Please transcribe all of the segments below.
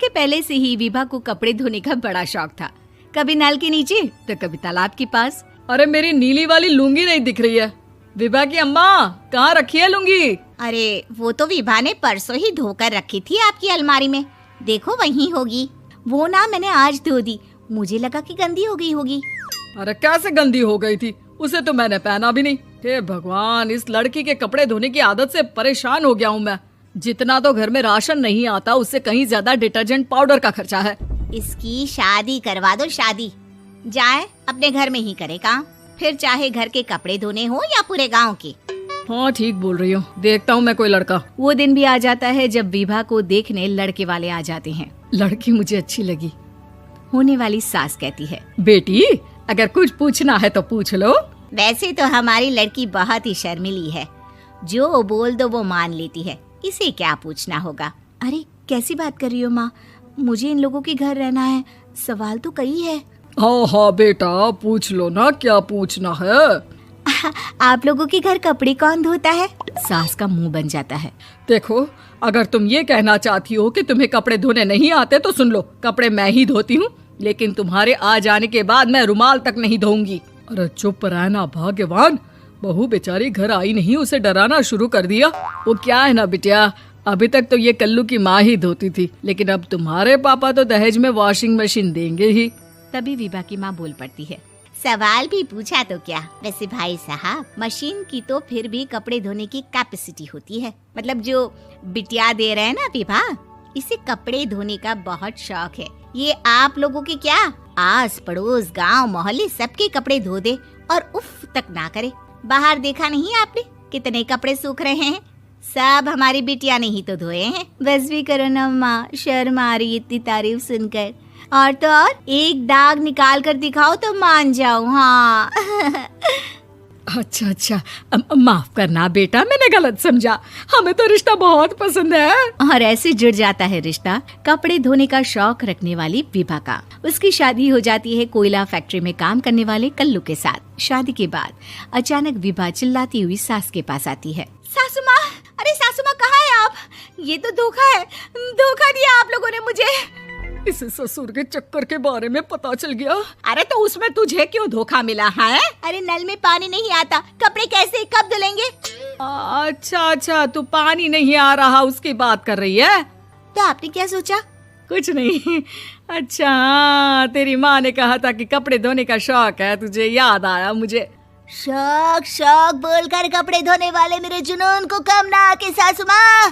के पहले से ही विभा को कपड़े धोने का बड़ा शौक था। कभी नल के नीचे तो कभी तालाब के पास। अरे मेरी नीली वाली लुंगी नहीं दिख रही है। विभा की अम्मा, कहाँ रखी है लुंगी? अरे वो तो विभा ने परसों ही धोकर रखी थी आपकी अलमारी में, देखो वहीं होगी। वो ना मैंने आज धो दी, मुझे लगा कि गंदी हो गई होगी। अरे कैसे गंदी हो गई थी? उसे तो मैंने पहना भी नहीं। हे भगवान, इस लड़की के कपड़े धोने की आदत से परेशान हो गया हूँ मैं। जितना तो घर में राशन नहीं आता, उससे कहीं ज्यादा डिटर्जेंट पाउडर का खर्चा है। इसकी शादी करवा दो, शादी। जाए अपने घर में ही करे काम, फिर चाहे घर के कपड़े धोने हो या पूरे गांव के। हाँ ठीक बोल रही हो, देखता हूँ मैं कोई लड़का। वो दिन भी आ जाता है जब विभा को देखने लड़के वाले आ जाते हैं। लड़की मुझे अच्छी लगी। होने वाली सास कहती है, बेटी अगर कुछ पूछना है तो पूछ लो। वैसे तो हमारी लड़की बहुत ही शर्मीली है, जो बोल दो वो मान लेती है, इसे क्या पूछना होगा। अरे कैसी बात कर रही हो माँ, मुझे इन लोगों के घर रहना है, सवाल तो कई है। हाँ हाँ बेटा, पूछ लो ना, क्या पूछना है। आप लोगों के घर कपड़े कौन धोता है? सास का मुंह बन जाता है। देखो, अगर तुम ये कहना चाहती हो कि तुम्हें कपड़े धोने नहीं आते तो सुन लो, कपड़े मैं ही धोती हूँ, लेकिन तुम्हारे आ जाने के बाद मैं रुमाल तक नहीं धोऊंगी। अरे चुप रहना भाग्यवान, बहू बेचारी घर आई नहीं, उसे डराना शुरू कर दिया। वो क्या है ना बिटिया, अभी तक तो ये कल्लू की माँ ही धोती थी, लेकिन अब तुम्हारे पापा तो दहेज में वॉशिंग मशीन देंगे ही। तभी विभा की माँ बोल पड़ती है, सवाल भी पूछा तो क्या। वैसे भाई साहब, मशीन की तो फिर भी कपड़े धोने की कैपेसिटी होती है। मतलब जो बिटिया दे रहे हैं ना विभा, इसे कपड़े धोने का बहुत शौक है। ये आप लोगों के क्या, आस पड़ोस गांव मोहल्ले सबके कपड़े धो दे और उफ तक ना करे। बाहर देखा नहीं आपने कितने कपड़े सूख रहे हैं? सब हमारी बिटिया ने ही तो धोए हैं। बस भी करो ना माँ, शर्म आ रही इतनी तारीफ सुनकर। और तो और एक दाग निकाल कर दिखाओ तो मान जाओ। हाँ अच्छा अच्छा, माफ करना बेटा, मैंने गलत समझा। हमें तो रिश्ता बहुत पसंद है। और ऐसे जुड़ जाता है रिश्ता कपड़े धोने का शौक रखने वाली विभा का। उसकी शादी हो जाती है कोयला फैक्ट्री में काम करने वाले कल्लू के साथ। शादी के बाद अचानक विभा चिल्लाती हुई सास के पास आती है। सासू माँ, अरे सासू माँ कहाँ है आप? ये तो धोखा है, धोखा दिया आप लोगों ने मुझे। इसे ससुर के चक्कर के बारे में पता चल गया। अरे तो उसमें तुझे क्यों धोखा मिला है? अरे नल में पानी नहीं आता, कपड़े कैसे कब धुलेंगे? अच्छा अच्छा, तू पानी नहीं आ रहा उसकी बात कर रही है। तो आपने क्या सोचा? कुछ नहीं। अच्छा हाँ, तेरी माँ ने कहा था कि कपड़े धोने का शौक है तुझे, याद आया मुझे। शौक शौक बोलकर कपड़े धोने वाले मेरे जुनून को कम ना आके सासू माँ,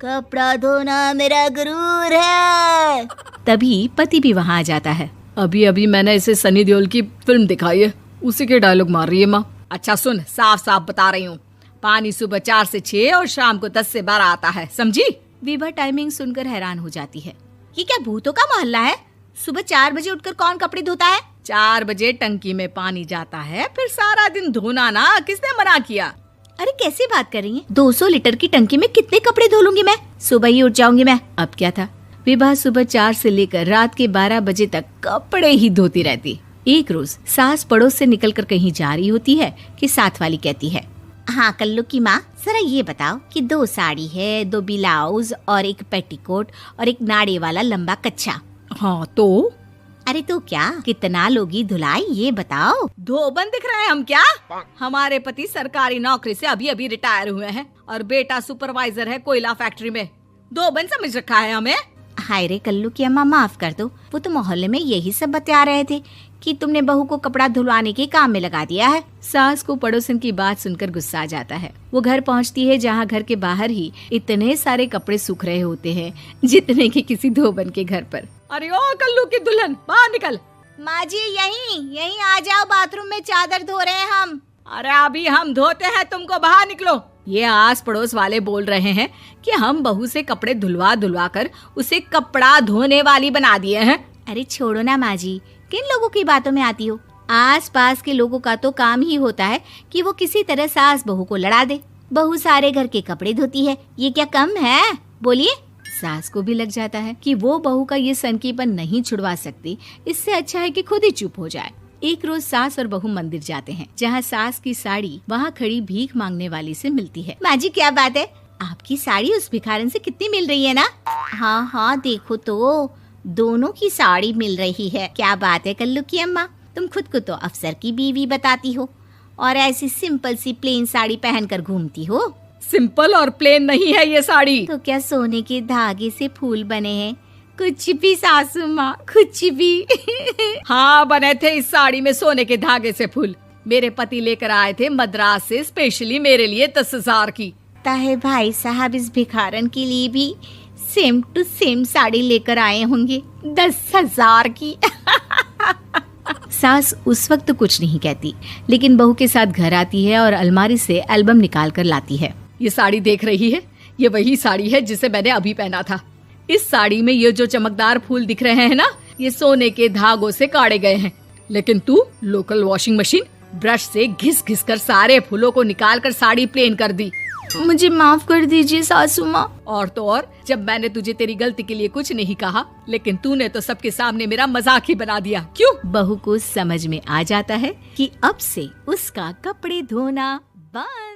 कपड़ा धोना मेरा गुरूर है। तभी पति भी वहाँ आ जाता है। अभी अभी मैंने इसे सनी देओल की फिल्म दिखाई है, उसी के डायलॉग मार रही है माँ। अच्छा सुन, साफ साफ बता रही हूँ, पानी सुबह 4 से 6 और शाम को 10 से 12 आता है, समझी? विभा टाइमिंग सुनकर हैरान हो जाती है। ये क्या भूतों का मोहल्ला है? सुबह 4 बजे उठकर कौन कपड़े धोता है? 4 बजे टंकी में पानी जाता है, फिर सारा दिन धोना ना, किसने मना किया? अरे कैसी बात कर रही हैं? 200 लीटर की टंकी में कितने कपड़े धो लूंगी मैं? सुबह ही उठ जाऊंगी मैं। अब क्या था, विभा सुबह 4 से लेकर रात के 12 बजे तक कपड़े ही धोती रहती। एक रोज सास पड़ोस से निकलकर कहीं जा रही होती है कि साथ वाली कहती है, हाँ कल्लू की माँ, जरा ये बताओ कि 2 साड़ी है, 2 ब्लाउज और एक पेटीकोट और एक नाड़े वाला लंबा कच्छा। हाँ तो? अरे तो क्या, कितना लोगी धुलाई ये बताओ। धोबन दिख रहे हैं हम क्या? हमारे पति सरकारी नौकरी से अभी अभी रिटायर हुए हैं और बेटा सुपरवाइजर है कोयला फैक्ट्री में। धोबन समझ रखा है हमें। हाय रे कल्लू की अम्मा, माफ कर दो, वो तो मोहल्ले में यही सब बता रहे थे कि तुमने बहू को कपड़ा धुलवाने के काम में लगा दिया है। सास को पड़ोसन की बात सुनकर गुस्सा आ जाता है। वो घर पहुंचती है जहां घर के बाहर ही इतने सारे कपड़े सूख रहे होते हैं जितने कि किसी धोबन के घर पर। अरे ओ कल्लू की दुल्हन, बाहर निकल। माँ जी यहीं आ जाओ, बाथरूम में चादर धो रहे हैं हम। अरे अभी हम धोते हैं, तुमको बाहर निकलो। ये आस पड़ोस वाले बोल रहे हैं कि हम बहू से कपड़े धुलवा धुलवा कर उसे कपड़ा धोने वाली बना दिए हैं। अरे छोड़ो ना माँ जी, किन लोगों की बातों में आती हो? आस पास के लोगों का तो काम ही होता है कि वो किसी तरह सास बहू को लड़ा दे। बहू सारे घर के कपड़े धोती है, ये क्या कम है? बोलिए। सास को भी लग जाता है कि वो बहू का ये सनकीपन नहीं छुड़वा सकती, इससे अच्छा है कि खुद ही चुप हो जाए। एक रोज सास और बहू मंदिर जाते हैं, जहाँ सास की साड़ी वहाँ खड़ी भीख मांगने वाली से मिलती है। माँ जी क्या बात है, आपकी साड़ी उस भिखारन से कितनी मिल रही है ना? हाँ हाँ देखो तो, दोनों की साड़ी मिल रही है। क्या बात है कल्लू की अम्मा, तुम खुद को तो अफसर की बीवी बताती हो और ऐसी सिंपल सी प्लेन साड़ी पहनकर घूमती हो। सिंपल और प्लेन नहीं है ये साड़ी। तो क्या सोने के धागे से फूल बने हैं? कुछ भी सासू माँ, कुछ भी। हाँ बने थे इस साड़ी में सोने के धागे से फूल। मेरे पति लेकर आए थे मद्रास से स्पेशली मेरे लिए 10,000 की। ताहे भाई साहब इस भिखारन के लिए भी सेम टू सेम साड़ी लेकर आए होंगे 10,000 की। सास उस वक्त तो कुछ नहीं कहती, लेकिन बहू के साथ घर आती है और अलमारी से एल्बम निकाल कर लाती है। ये साड़ी देख रही है, ये वही साड़ी है जिसे मैंने अभी पहना था। इस साड़ी में ये जो चमकदार फूल दिख रहे हैं ना, ये सोने के धागों से काढ़े गए हैं। लेकिन तू लोकल वॉशिंग मशीन ब्रश से घिस घिस कर सारे फूलों को निकाल कर साड़ी प्लेन कर दी। मुझे माफ कर दीजिए सासू माँ। और तो और, जब मैंने तुझे तेरी गलती के लिए कुछ नहीं कहा, लेकिन तूने तो सबके सामने मेरा मजाक ही बना दिया। क्यों? बहू को समझ में आ जाता है कि अब से उसका कपड़े धोना बंद।